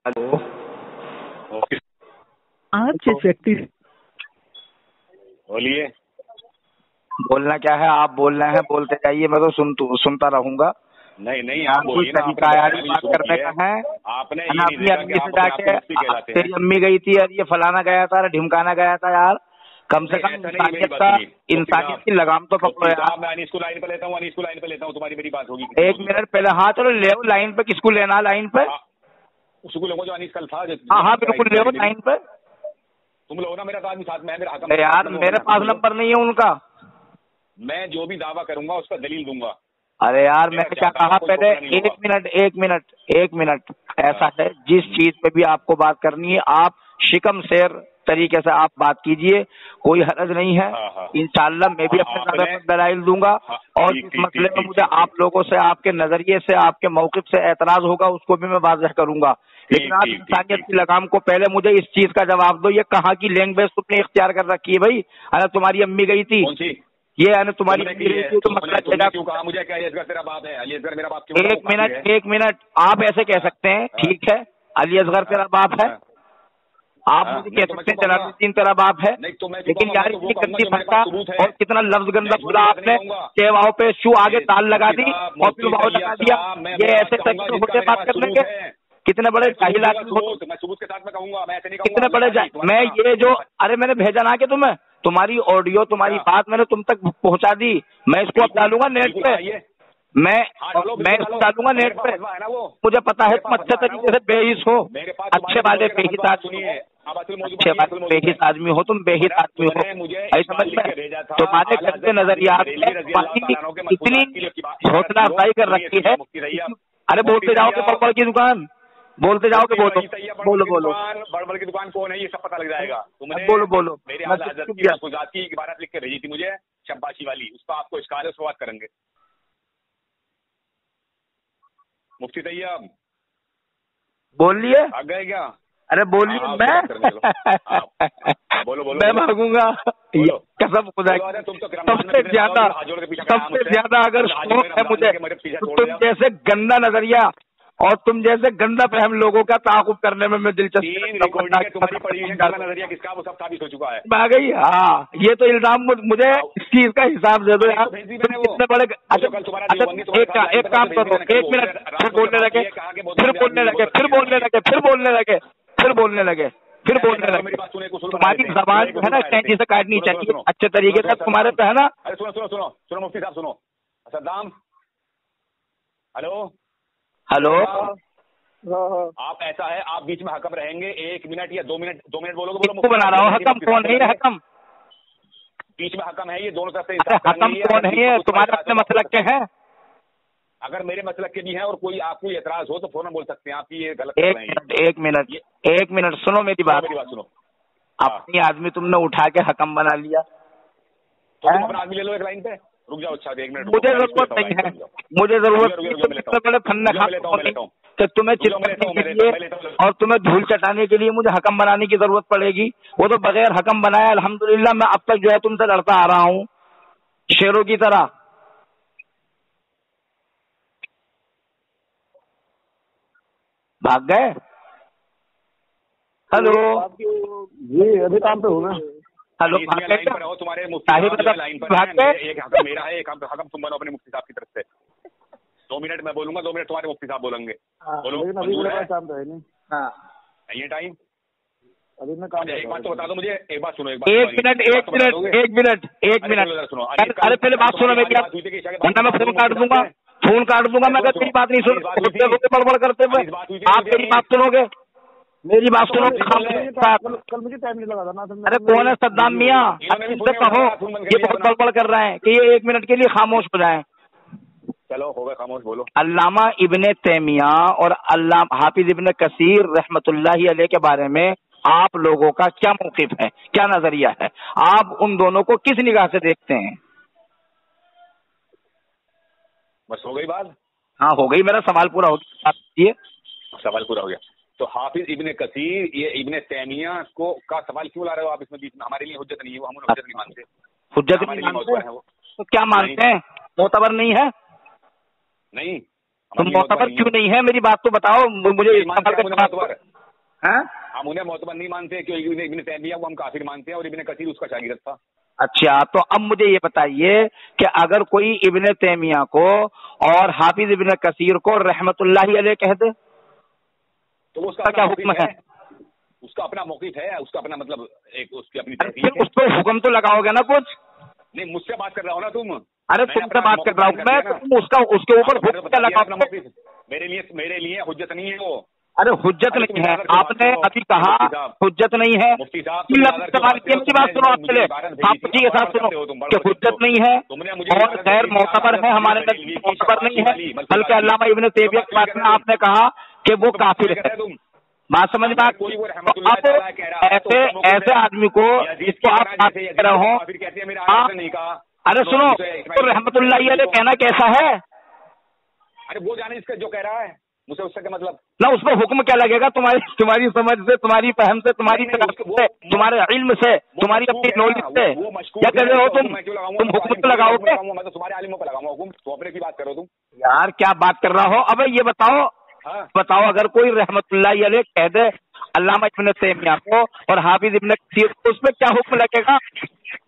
Hello, आप जिस व्यक्ति बोलिए। बोलना क्या है? आप बोल रहे हैं, बोलते जाइए, मैं तो सुनता रहूंगा। नहीं आप बोलिए ना। तरीका यारी बात करने का है। आपने अपनी अम्मी से जाके तेरी अम्मी गई थी यार, ये फलाना गया था, ढिमकाना गया था यार, कम से कम इंसानियत की लगाम तो पकड़ो यार। मैं अनीस को लाइन पे लेता हूँ, अनीस को लाइन पे लेता हूँ, तुम्हारी मेरी बात होगी। 1 मिनट पहले। हाँ चलो ले लाइन पे। किसको लेना लाइन पे? उसको लोगों जो अनीस कल था। हाँ बिल्कुल ले लाइन पे। तुम लोग ना, मेरा आदमी साथ में है, मेरा हकम यार मेरे पास नंबर नहीं है उनका। मैं जो भी दावा करूंगा उस पर दलील दूंगा। अरे यार मैंने क्या कहा पहले? 1 मिनट। ऐसा है, जिस चीज पे भी आपको बात करनी है आप शिकम शेर तरीके से आप बात कीजिए, कोई हरज नहीं है। इंशाल्लाह मैं भी अपने दलाइल दूंगा। और इस मसले में मुझे आप लोगों से, आपके नजरिए से, आपके मौक़िफ़ से एतराज होगा, उसको भी मैं वाज़ेह करूंगा। लेकिन आप इंसानियत की लगाम को पहले मुझे इस चीज का जवाब दो, ये कहाँ की लैंग्वेज तुमने इख्तियार कर रखी है भाई? अरे तुम्हारी अम्मी गई थी, ये है ना तुम्हारी अम्मी गई थी, तो मसला क्यों कहा मुझे? क्या अली असगर तेरा बाप है? अली असगर मेरा बाप क्यों? 1 मिनट आप ऐसे कह सकते हैं, ठीक है, अली असगर तेरा बाप है, आप मुझे कह सकते हैं जलालुद्दीन तेरा बाप है, लेकिन यार इतनी गंदी भाषा और कितना लफ्ज गंदा बोला आपने। सेवाओं पे शू आगे ताल लगा दी और फिर वाव लगा दिया। ये ऐसे तरीके होते बात करने के? कितने बड़े जाहिल आदमी हो। मैं सबूत के साथ में कहूंगा, मैं ऐसे नहीं कितने बड़े मैं ये जो, अरे मैंने भेजा ना कि तुम्हें, तुम्हारी ऑडियो, तुम्हारी बात मैंने तुम तक पहुंचा दी। मैं इसको अब डालूंगा नेट पे, मैं इसको डालूंगा नेट पे। मुझे पता है तुम अच्छे तरीके से बेहिस हो, अच्छे वाले बेहिस आदमी, अच्छे वाले बेहिस आदमी हो, तुम बेहिस आदमी हो। ऐसा समझ में तुम्हारे गंदे नजरियात में इतनी हौसला अफजाई कर रखी है। अरे बोलते जाओगे बड़बड़ की दुकान, बोलते जाओगे, बोलो। बड़बड़ की दुकान कौन है ये सब पता लग जाएगा। तुमने बोलो मेरे हज़रत की इबारत लिख के भेजी थी मुझे, शब्बाशी वाली, उस पर आपको इश्काल है, उस पर बात करेंगे। मुफ्ती तैयब बोलिए। भाग गए क्या? अरे बोलिए। बोलो मैं भागूंगा कसम खुदा की। सबसे ज्यादा अगर शौक है मुझे तो तुम जैसे गंदा नजरिया और तुम जैसे गंदा फहम लोगों का ताक़ुब करने में मैं दिलचस्पी नजरिया किसका वो सब साबित हो चुका है। आ गई। हाँ ये तो इल्जाम मुझे इस चीज का हिसाब दे दो यार। कितने बड़े एक काम करो, 1 मिनट फिर बोलने लगे, फिर बोलने लगे। तुम्हारी जबान जो है ना कैंची से काटनी चाहिए अच्छे तरीके से, तुम्हारे पे है ना। अरे सुनो मुफ्ती साहब सुनो। सद्दाम, हेलो। आप ऐसा है, आप बीच में हकम रहेंगे 1 मिनट या 2 मिनट बोलोगे। बोलो बना रहा हूँ। हकम कौन है ये? हकम बीच में हकम है ये, दोनों तरफ से। हकम कौन है ये? तुम्हारे अपने मसलक के हैं? अगर मेरे मसलक के भी हैं और कोई आपको एतराज हो तो फौरन बोल सकते हैं। आप ये गलत। 1 मिनट सुनो मेरी बात सुनो। अपनी आदमी तुमने उठा के हकम बना लिया, तो तुम अपना आदमी ले लो एक लाइन पे। रुक जाओ। अच्छा 1 मिनट। मुझे जरूरत नहीं है, मुझे जरूरत बड़े फन्न कि तुम्हें चिपकने के लिए और तुम्हें धूल चटाने के लिए मुझे हकम बनाने की जरूरत पड़ेगी। वो तो बगैर हकम बनाया अल्हम्दुलिल्लाह मैं अब तक जो है तुमसे लड़ता आ रहा हूँ शेरों की तरह। भाग गए? हेलो जी, अभी काम पे हूँ ना। हेलो तुम्हारे मुफ्ती लाइन पर एक हकम मेरा है, एक हकम तुम बनो अपने मुफ्ती साहब की तरफ से। 2 मिनट मैं बोलूंगा, 2 मिनट तुम्हारे मुफ्ती साहब बोलेंगे। बोलो। ये टाइम अभी मैं काम। एक बात तो बता दो मुझे, एक बात सुनो। 1 मिनट सुनो। अरे पहले बात सुनो मेरी, वरना मैं फोन काट दूंगा मैं अगर तेरी बात नहीं सुन बड़बड़ करते हुए। आप मेरी बात सुनोगे, मेरी बात सुनो। कल मुझे टाइम नहीं लगा था ना। अरे कौन है सद्दाम मियाँ? तुमसे कहो ये बहुत बड़बड़ कर रहे हैं कि ये 1 मिनट के लिए खामोश हो जाएं। चलो हो गए खामोश, बोलो। अल्लामा इब्ने तैमिया और अल्लामा हाफिज इब्ने कसीर रहमतुल्लाहि अलैह के बारे में आप लोगों का क्या मौक़िफ़ है, क्या नजरिया है? आप उन दोनों को किस निगाह से देखते हैं? बस हो गई बात? हाँ हो गई, मेरा सवाल पूरा हो गया। सवाल पूरा हो गया। तो हाफिज इब्ने कसीर, ये इब्ने तैमिया को का सवाल क्यों ला रहे हो आप इसमें बीच में? हमारे लिए हुज्जत नहीं है वो, हम हुज्जत नहीं मानते। हुज्जत नहीं मानते वो तो क्या मानते हैं? मोतबर नहीं है? नहीं तुम मोतबर क्यों नहीं है? मेरी बात तो बताओ मुझे। हम उन्हें मोतबर नहीं मानते कि इब्न तैमिया को हम काफिर मानते हैं और इब्न कसीर उसका शागिर्द था। अच्छा, तो अब मुझे ये बताइए कि अगर कोई इब्न तैमिया को और हाफिज इब्न कसीर को रहमतुल्लाहि अलैह कह दे तो उसका क्या हुक्म है? उसका अपना मौक़िफ़ है, उसका अपना मतलब एक उसकी अपनी फिर उस पर हुक्म तो लगाओगे ना कुछ? नहीं, मुझसे बात कर रहा हो ना तुम। अरे तुमसे बात कर रहा हूँ मैं, तुम उसके ऊपर हुक्म क्या लगाओगे? मेरे लिए हुज्जत नहीं है वो। अरे हुज्जत नहीं है, आपने अभी कहा हुज्जत नहीं है। मुफ्ती साहब मेरी बात सुनो, आप पहले आप जी के साथ सुनो कि हुज्जत नहीं है और गैर मोतबर है, हमारे नजदीक मोतबर नहीं है, बल्कि अल्लामा इब्न तैमिया के बारे में आपने कहा कि वो काफिर है। बात समझ में आती है? तो अब ऐसे आदमी को जिसको आप बात कर रहे हो, अरे सुनो तो रहमतुल्लाहि अलैह कहना कैसा है? अरे वो जाने इसका जो कह रहा है, मुझे उससे क्या मतलब ना, उस पर हुक्म क्या लगेगा? तुम्हारी समझ से, तुम्हारी फहम से, तुम्हारी से, तुम्हारे इल्म से, तुम्हारी अपनी नॉलेज से क्या कर रहे हो तुम हुक्म तो लगाओगे? मैं तो तुम्हारे आलिमों पर लगाऊंगा हुक्म, तो अपने की बात करो तुम। यार क्या बात कर रहा हो? अब ये बताओ बताओ, अगर कोई रहमतुल्लाहि अलैह कह दे अल्लामा इब्न तैमिया को और हाफिज इब्न कसीर को, उसमें क्या हुक्म लगेगा?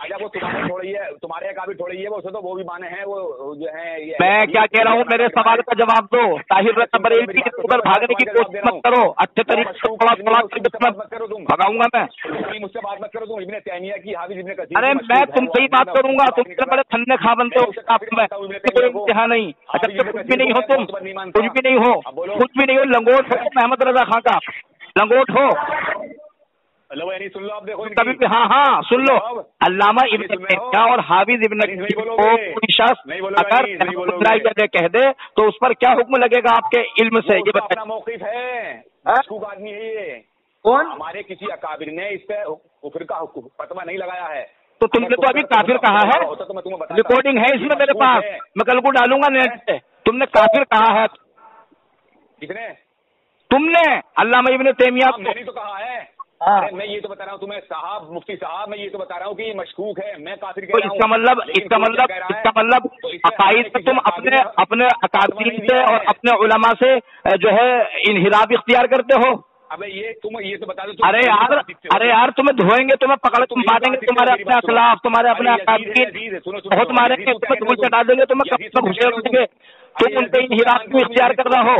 अच्छा वो तुम्हारे थोड़ी है, तुम्हारे काबिल थोड़ी है, वो उसे तो वो भी माने हैं, वो जो है ये मैं क्या कह रहा हूँ, मेरे सवाल का जवाब दो। ताहिर बरेलवी की ऊपर भागने की कोशिश मत करो, अच्छे तरीके से भगाऊंगा मैं। मुझसे बात मत करो तुम इब्न तैमिया की, हाफिज इब्न कसीर। अरे मैं तुमसे ही बात करूंगा, तुमसे बड़े थन्ने खा बनते हो कोई इंतहा नहीं। अच्छा कुछ भी नहीं हो तुम, कुछ भी नहीं हो, कुछ भी नहीं हो, लंगोट हो मोहम्मद रजा खां का, लंगोट हो। सुन लो, आप देखो कभी भी, हाँ सुन लो, अल्लामा इब्न तैमिया और हाफिज इब्न कसीर को कोई शख्स अगर रहमतुल्लाहि अलैह कह दे तो उस पर क्या हुक्म लगेगा आपके इल्म से? ये बताइए। मौक़िफ़ है, मशकूक आदमी है ये। कौन? हमारे किसी अकाबिर ने इस पे कुफ्र का फतवा नहीं लगाया है। तो तुमने तो अभी काफिर कहा है, रिकॉर्डिंग है इसमें मेरे पास, मैं कल को डालूंगा नेट पे। तुमने काफिर कहा है। किसने? तुमने अल्लामा इब्न तैमिया को। मैंने तो कहा है। अरे मैं ये तो बता रहा हूँ तुम्हें साहब, मुफ्ती साहब, मैं ये तो बता रहा हूँ कि ये मशकूक है, मैं काफिर कह रहा हूँ। इसका मतलब अकाईद में तुम अपने अकादमीन से और अपने उलमा से जो है इन्हिराफ इख्तियार करते हो। अबे ये तो बता दो। अरे यार तुम्हें धोएंगे, तुम्हें पकड़, तुम मारेंगे, तुम्हारे अपने अखलाफ, तुम्हारे अपने अकादमीन बहुत मारेंगे, तुम्हें धूल चटा देंगे, तुम्हें कब तक घुसे रहेंगे, तुम उनके इन्हिराफ को इख्तियार कर रहे हो।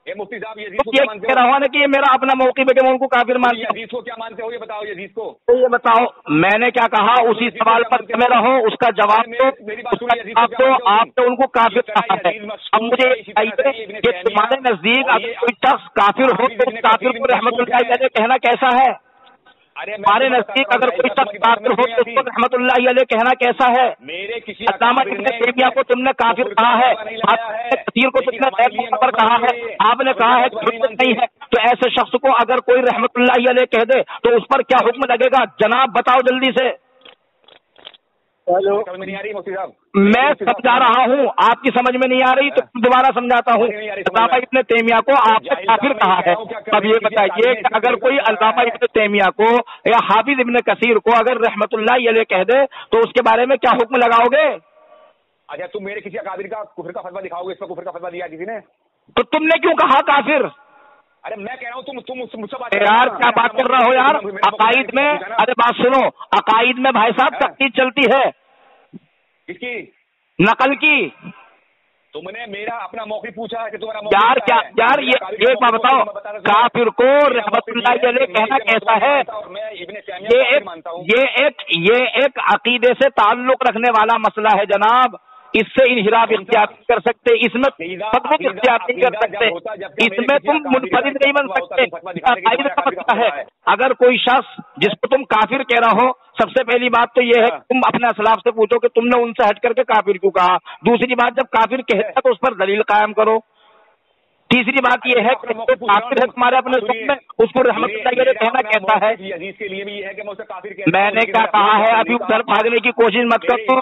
मुफ्ती साहब ये कह रहा हूँ ना कि ये मेरा अपना मौक़िफ़ है कि मैं उनको काफिर मानता हूँ। यजीद को क्या मानते हो ये बताओ, यजीद को तो ये बताओ मैंने क्या कहा, उसी सवाल पर में रहो, उसका जवाब दो। आपने उनको काफिर कहा है। अब मुझे बताइए कि तुम्हारे नजदीक अगर कोई शख्स काफिर हो तो काफिर को रहमतुल्लाहि अलैह कहना कैसा है? हमारे नजदीक अगर कोई शख्स काफिर हो तो उसको रहमतुल्लाहि अलैह कहना कैसा है? अल्लामा इब्न तैमिया को तुमने काफिर कहा है, कसीर को तुमने गैर मोतबर कहा है, आपने कहा है हुज्जत नहीं है। तो ऐसे शख्स को अगर कोई रहमतुल्लाहि अलैह कह दे तो उस पर क्या हुक्म लगेगा? जनाब बताओ जल्दी से। मैं समझा रहा हूँ, आपकी समझ में नहीं आ रही तो दोबारा समझाता हूँ। अल्लामा इब्न तैमिया को आपने काफिर कहा है। अब ये बताइए कि अगर कोई अल्लामा इब्न तैमिया को या हाफिज इब्न कसीर को अगर रहमतुल्लाहि अलैह कह दे तो उसके बारे में क्या हुक्म लगाओगे? अच्छा तुम मेरे किसी अकाबिर का कुफ्र का फतवा दिखाओगे? इस पर कुफ्र का फतवा दिया किसी ने? तो तुमने क्यों कहा काफिर? अरे मैं कह रहा हूँ तुम मुझसे बात यार क्या बात कर रहा हो यार? अकाईद में, अरे बात सुनो, अकाईद में भाई साहब तफ्तीश चलती है। किसकी? नकल की। तुमने मेरा अपना मौक़िफ़ पूछा है कि तुम्हारा यार क्या यार ये एक बात बताओ, काफिर को रहमतुल्लाहि अलैह कहना कैसा है? ये एक अकीदे से ताल्लुक रखने वाला मसला है जनाब, इससे इन्हिराफ इख्तियार नहीं कर सकते, इसमें तबदुल इख्तियार नहीं कर सकते, इसमें तुम मुनफरिद नहीं बन सकते। अकाईद का मसला है। अगर कोई शख्स जिसको तुम काफिर कह रहा हो, सबसे पहली बात तो ये है कि तुम अपने असलाफ से पूछो कि तुमने उनसे हट करके काफिर क्यों कहा। दूसरी बात, जब काफिर कहता तो उस पर दलील कायम करो। तीसरी बात ये है कि तो काफिर है तुम्हारे अपने में, उसको रहमतुल्लाहि अलैह कहना कैसा है? मैंने क्या कहा है? अभी उधर भागने की कोशिश मत करो,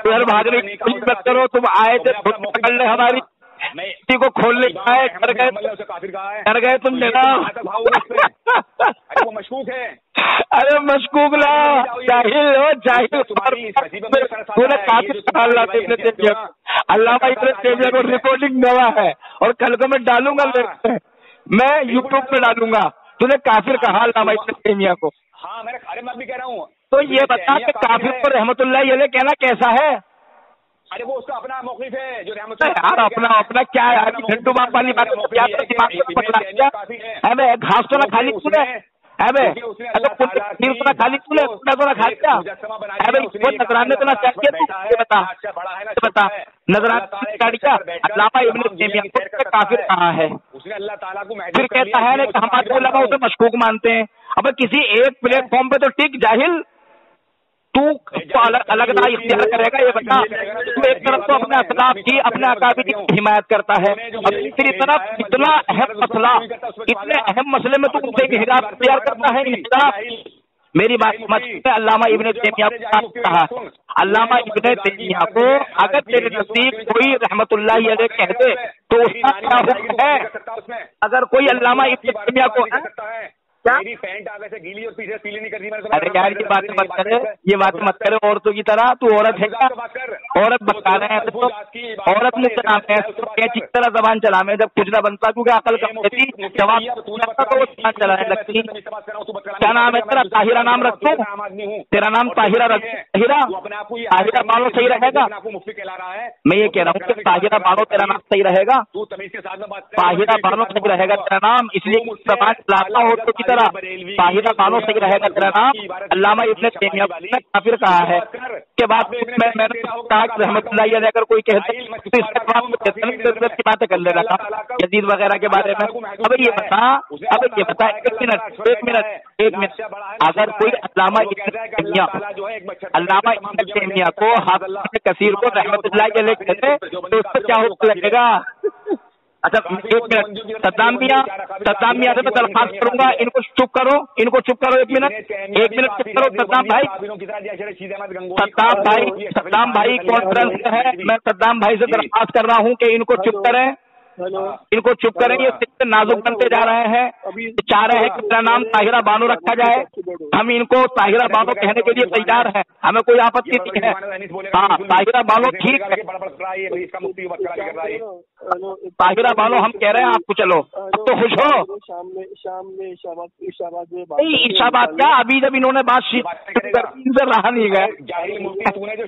उधर भागने की कोशिश मत करो। तुम आए थे पकड़ ले हमारी, किसी को खोलने आए, डर गए तुम लेना। वो मशकूक है। अरे मशकूक ला, जाहिल हो जाहिल। तूने काफिर कहा अल्लामा इब्न तैमिया को, रिकॉर्डिंग नवा है और कल को मैं डालूंगा, मैं यूट्यूब पे डालूंगा तूने काफिर कहा अल्लामा इब्न तैमिया को। हाँ मैं भी कह रहा हूँ। तो ये बता कि काफिर को रहमतुल्लाह अलैह कहना कैसा है? अरे वो उसका अपना मौक़िफ़ है जो यार अपना क्या है यार, झंडू बाप वाली बात क्या है? घास तो ना खाली तूने खाली तूने तो खा लिया। नजराने तो ना चाहिए तू बता नजराना अल्लामा इब्न तैमिया को काफिर कहा है। उसने अल्लाह ताला को फिर कहता है कि हमारे उलमा उसे मशकूक मानते हैं। अब किसी एक प्लेटफॉर्म पे तो टिक जाहिल, तू अलग इख्तियार करेगा ये बता। तू एक तरफ तो अपने असलाफ की अपने अकाबिर की हिमायत करता है और दूसरी तरफ इतना अहम मसले में तू उनसे हिजाब इख्तियार करता है। मेरी बात समझ, अल्लामा इब्न तैमिया को कहा, अल्लामा इब्न तैमिया को अगर तेरे नजदीक कोई रहमतुल्लाह अलैह कह दे तो उसका क्या हुक्म है? अगर कोई अल्लामा इब्न तैमिया को क्या मेरी पैंट आगे से गीली और पीछे पीली नहीं कर दी मैंने। अरे यार ये बात मत करे औरतों की तरह। तू औरत है क्या? औरत बता रहे हैं तो औरत मुझ नाम है किस तरह जबान चलाने जब कुछ ना बनता क्योंकि अकल कम देती जवाब जबान चलाने लगती। क्या नाम है तेरा? ताहिरा नाम रख दूं? तेरा नाम ताहिरा रख? ताहिरा बानो सही रहेगा? मैं ये कह रहा हूँ कि ताहिरा बानो तेरा नाम सही रहेगा? ताहिरा बानो सही रहेगा तेरा नाम, इसलिए जबान चलाता हो तो ताहिरा बानो सही रहेगा तेरा नाम। अल्लामा इब्न तैमिया ने काफिर कहा है के बाद मैंने कहा कि रहमतुल्लाह अलैह अगर कोई कहता है तो की बातें कर ले रहा था यजीद वगैरह के बारे में। अब ये बता एक मिनट अगर कोई अल्लामा इब्न तैमिया को हाफिज कसीर को रहमतुल्लाह अलैह कहते तो उस पर क्या हुक्म लगेगा? अच्छा एक मिनट, सद्दाम मियां से मैं दरख्वास्त करूंगा इनको चुप करो एक मिनट चुप करो। सद्दाम भाई कॉन्फ्रेंस में है, मैं सद्दाम भाई से दरख्वास्त कर रहा हूं कि इनको चुप करें। ये सिलसिले नाजुक बनते जा रहे हैं। चाह रहे हैं कि मेरा नाम ताहिरा बानो रखा जाए, हम इनको ताहिरा बानो कहने के लिए तैयार हैं, हमें कोई आपत्ति नहीं है। हाँ ताहिरा बानो ठीक है, ताहिरा बानो हम कह रहे हैं आपको। चलो अब तो खुश हो। ईशाबाद क्या, अभी जब इन्होंने बात से रहा नहीं गया,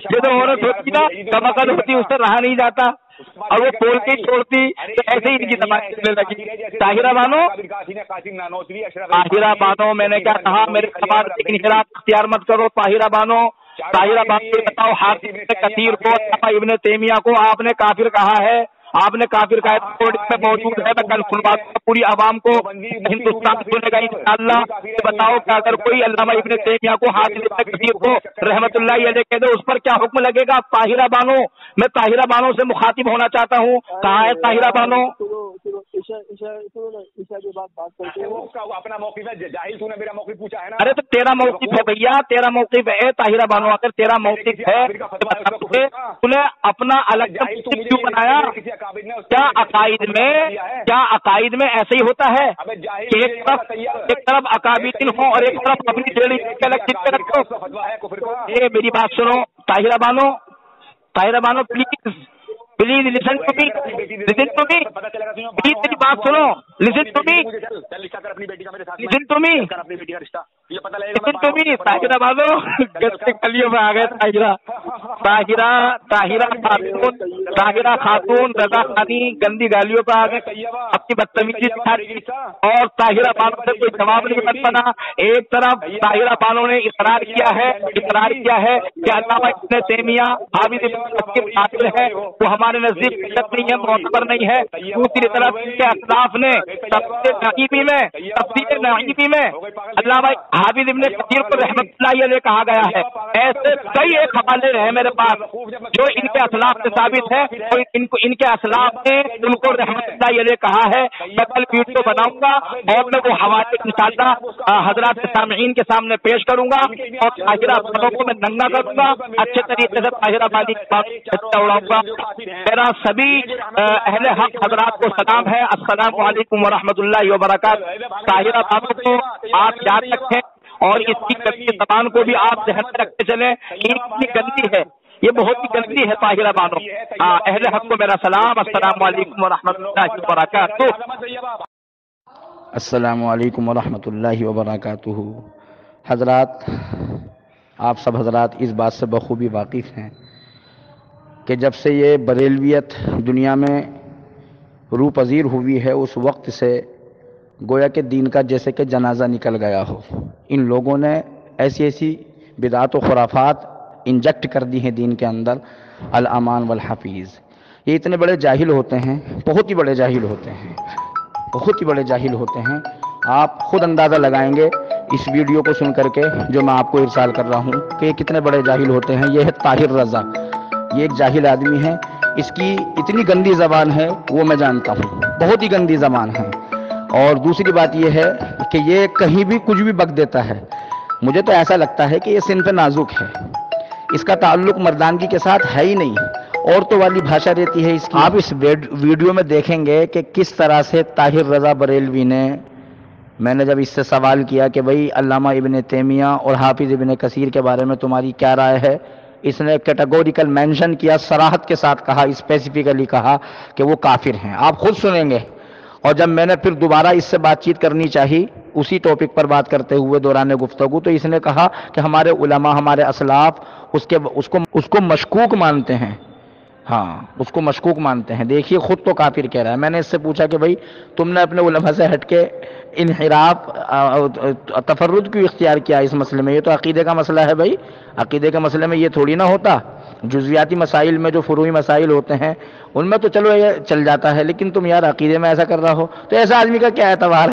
जो औरत होती ना कमकल होती उससे रहा नहीं जाता और वो बोलती छोड़ती तो ऐसे ही इनकी दबाई चलने लगी। ताहिरा बानो मैंने क्या कहा? मेरे सवाल इनहिराफ इख्तियार मत करो। ताहिरा बानो बताओ, हाफिज कसीर को इब्न तैमिया को आपने काफिर कहा है? आपने काफिर का में मौजूद है, मैं कल खुलवा पूरी आवाम को हिंदुस्तान सुनेगा इंशाअल्लाह। बताओ कि अगर कोई अल्लामा इब्न तैमिया को हाफिज कसीर को रहमतुल्लाह अलैह कह दे उस पर क्या हुक्म लगेगा? ताहिरा बानो, मैं ताहिरा बानो से मुखातिब होना चाहता हूँ। कहाँ है ताहिरा बानो? अपना मौक़िफ़ है, जाहिल तूने मेरा मौक़िफ़ पूछा है ना? अरे तो तेरा मौक़िफ़ है भैया, तेरा मौक़िफ़ है ताहिरा बानो। अगर तेरा मौक़िफ़ है तूने अपना अलग क्यों बनाया? क्या अकाइद में ऐसे ही होता है कि एक तरफ अकाबिदिन हो और एक तरफ अपनी डेढ़ी अलग चित्त रखो? ये मेरी बात सुनो Tahira Bano please listen to me please मेरी बात सुनो, listen to me Tahira Bano गस्ते कलियों में आ गए। ताहिरा खातून रजा खानी गंदी गालियों पर आ गए, अपनी बदतमीजी और ताहिरा बानो से कोई जवाब नहीं बन बना। एक तरफ ताहिरा बानो ने इकरार किया है कि अल्लामा इब्न तैमिया हाफिज काफिर है, वो हमारे नजदीक नहीं है, मोतबर नहीं है। दूसरी तरफ इनके असलाफ ने तफसीर नईमी में अल्लामा हाफिज इब्न कसीर को रहमतुल्लाह अलैह कहा गया है। ऐसे कई एक हवाले हैं मेरे पास जो इनके असलाफ से साबित है और इनके असलाफ ने उनको रहमतुल्लाह अलैह कहा है। मैं कल वीडियो बनाऊंगा और मैं वो हवाले इंशाअल्लाह हजरात सामईन के सामने पेश करूंगा और ताहिरा बानो को मैं नंगा करूंगा, अच्छे तरीके से ताहिरा बानी उड़ाऊंगा। मेरा सभी अहले हक हजरात को सलाम है, अस्सलामु अलैकुम व रहमतुल्लाहि व बरकातहू। ताहिरा बानो को आप याद रखें और इसकी गंदी ज़बान को भी आप ध्यान में रखते चले कि इतनी गंदी है, ये बहुत ही गंदी है ताहिरा बानो। अहले हक को मेरा सलाम, अस्सलामु अलैकुम व रहमतुल्लाहि व बरकातहू। السلام علیکم ورحمۃ اللہ وبرکاتہ۔ حضرات، آپ سب حضرات اس بات سے بخوبی واقف ہیں کہ جب سے یہ بریلویت دنیا میں روح پذیر ہوئی ہے اس وقت سے گویا کہ دین کا جیسے کہ جنازہ نکل گیا ہو۔ ان لوگوں نے ایسی ایسی بدعات و خرافات انجیکٹ کر دی ہیں دین کے اندر، الامان والحفیظ۔ یہ اتنے بڑے جاہل ہوتے ہیں، بہت ہی بڑے جاہل ہوتے ہیں، بہت ہی بڑے جاہل ہوتے ہیں۔ آپ خود اندازہ لگائیں گے اس ویڈیو کو سن کر کے جو میں آپ کو ارسال کر رہا ہوں کہ یہ کتنے بڑے جاہل ہوتے ہیں۔ یہ ہے طاہر رضا، یہ ایک جاہل آدمی ہے، اس کی اتنی گندی زبان ہے وہ میں جانتا ہوں، بہت ہی گندی زبان ہے۔ اور دوسری بات یہ ہے کہ یہ کہیں بھی کچھ بھی بک دیتا ہے۔ مجھے تو ایسا لگتا ہے کہ یہ صنف نازک ہے، اس کا تعلق مردانگی کے ساتھ ہے ہی نہیں، عورتوں والی بھاشا رہتی ہے اس کی۔ آپ اس ویڈیو میں دیکھیں گے کہ کس طرح سے طاہر رضا بریلوی نے، میں نے جب اس سے سوال کیا کہ بھئی علامہ ابن تیمیہ اور حافظ ابن کثیر کے بارے میں تمہاری کیا رائے ہے، اس نے کیٹیگوریکل مینشن کیا، صراحت کے ساتھ کہا، اسپیسیفکلی کہا کہ وہ کافر ہیں۔ آپ خود سنیں گے۔ اور جب میں نے پھر دوبارہ اس سے بات چیت کرنی چاہی اسی ٹاپک پر بات کرتے ہوئے دوران گفتگو، تو اس نے کہا کہ ہمارے علماء، ہمارے اسلاف اس کو مشکوک مانتے ہیں۔ ہاں، اس کو مشکوک مانتے ہیں۔ دیکھیے خود تو کافر کہہ رہا ہے۔ میں نے اس سے پوچھا کہ بھئی تم نے اپنے علماء سے ہٹ کے انحراف، تفرد کیوں اختیار کیا اس مسئلے میں؟ یہ تو عقیدے کا مسئلہ ہے بھائی، عقیدے کے مسئلے میں یہ تھوڑی نہ ہوتا۔ جزیاتی مسائل میں جو فروعی مسائل ہوتے ہیں ان میں تو چلو یہ چل جاتا ہے، لیکن تم یار عقیدے میں ایسا کر رہا ہو تو ایسا آدمی کا کیا اعتبار ہے؟